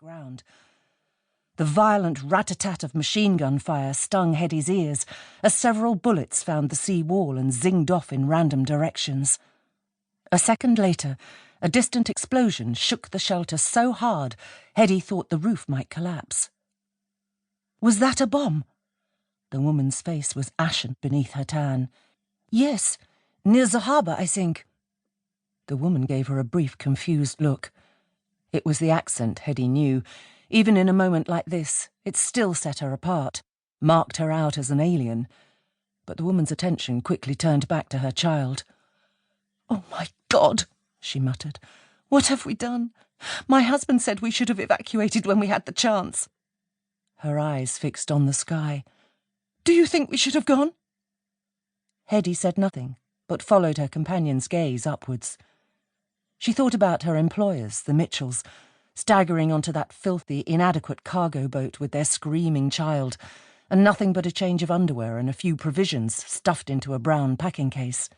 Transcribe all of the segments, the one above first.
ground. The violent rat-a-tat of machine gun fire stung Hedy's ears as several bullets found the sea wall and zinged off in random directions. A second later, a distant explosion shook the shelter so hard Hedy thought the roof might collapse. Was that a bomb? The woman's face was ashen beneath her tan. Yes, near the harbour, I think. The woman gave her a brief, confused look. It was the accent Hedy knew. Even in a moment like this, it still set her apart, marked her out as an alien. But the woman's attention quickly turned back to her child. "Oh, my God," she muttered. "What have we done? My husband said we should have evacuated when we had the chance." Her eyes fixed on the sky. "Do you think we should have gone?" Hedy said nothing, but followed her companion's gaze upwards. She thought about her employers, the Mitchells, staggering onto that filthy, inadequate cargo boat with their screaming child, and nothing but a change of underwear and a few provisions stuffed into a brown packing case.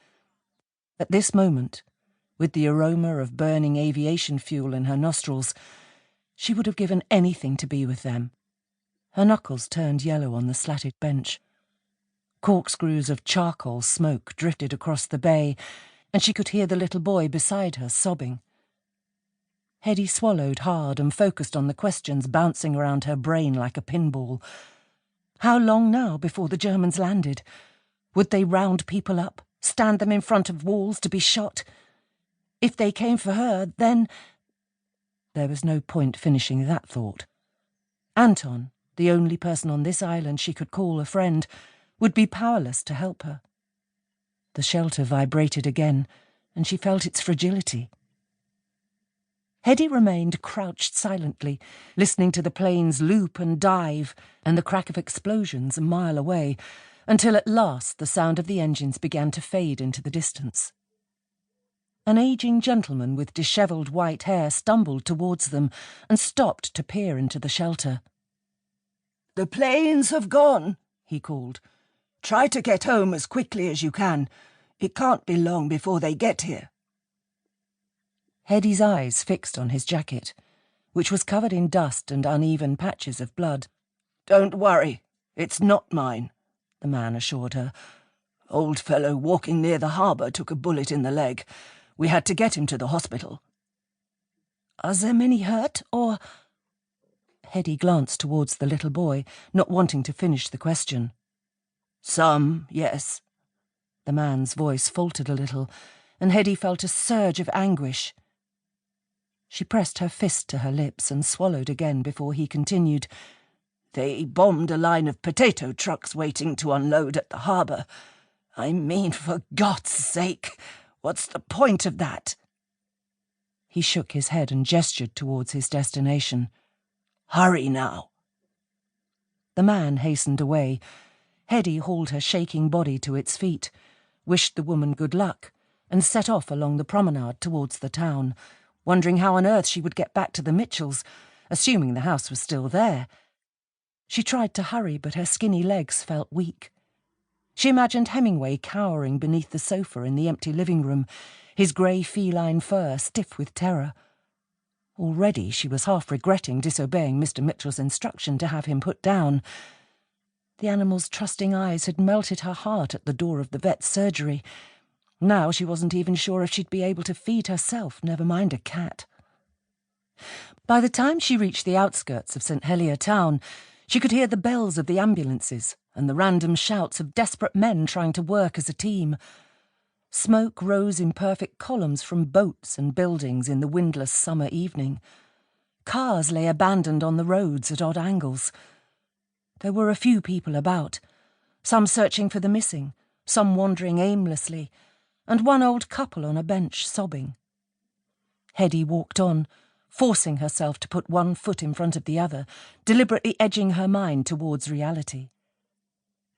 At this moment, with the aroma of burning aviation fuel in her nostrils, she would have given anything to be with them. Her knuckles turned yellow on the slatted bench. Corkscrews of charcoal smoke drifted across the bay, and she could hear the little boy beside her sobbing. Hedy swallowed hard and focused on the questions bouncing around her brain like a pinball. How long now before the Germans landed? Would they round people up, stand them in front of walls to be shot? If they came for her, then... There was no point finishing that thought. Anton, the only person on this island she could call a friend, would be powerless to help her. The shelter vibrated again, and she felt its fragility. Hedy remained crouched silently, listening to the plane's loop and dive and the crack of explosions a mile away, until at last the sound of the engines began to fade into the distance. An aging gentleman with dishevelled white hair stumbled towards them and stopped to peer into the shelter. "The planes have gone," he called. "Try to get home as quickly as you can. It can't be long before they get here." Hedy's eyes fixed on his jacket, which was covered in dust and uneven patches of blood. "Don't worry, it's not mine," the man assured her. "Old fellow walking near the harbour took a bullet in the leg. We had to get him to the hospital." "Are there many hurt, or—" Hedy glanced towards the little boy, not wanting to finish the question. "Some, yes." The man's voice faltered a little, and Hedy felt a surge of anguish. She pressed her fist to her lips and swallowed again before he continued. "They bombed a line of potato trucks waiting to unload at the harbour. I mean, for God's sake, what's the point of that?" He shook his head and gestured towards his destination. "Hurry now." The man hastened away. Hedy hauled her shaking body to its feet, wished the woman good luck, and set off along the promenade towards the town, wondering how on earth she would get back to the Mitchells, assuming the house was still there. She tried to hurry, but her skinny legs felt weak. She imagined Hemingway cowering beneath the sofa in the empty living room, his grey feline fur stiff with terror. Already she was half regretting disobeying Mr. Mitchell's instruction to have him put down. The animal's trusting eyes had melted her heart at the door of the vet's surgery. Now she wasn't even sure if she'd be able to feed herself, never mind a cat. By the time she reached the outskirts of St. Helier town, she could hear the bells of the ambulances and the random shouts of desperate men trying to work as a team. Smoke rose in perfect columns from boats and buildings in the windless summer evening. Cars lay abandoned on the roads at odd angles. There were a few people about, some searching for the missing, some wandering aimlessly, and one old couple on a bench sobbing. Hedy walked on, forcing herself to put one foot in front of the other, deliberately edging her mind towards reality.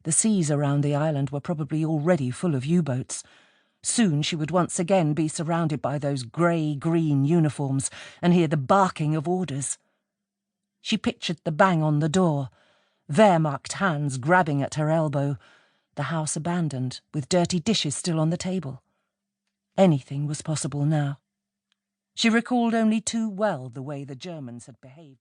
The seas around the island were probably already full of U-boats. Soon she would once again be surrounded by those grey-green uniforms and hear the barking of orders. She pictured the bang on the door, Wehrmacht hands grabbing at her elbow, the house abandoned, with dirty dishes still on the table. Anything was possible now. She recalled only too well the way the Germans had behaved.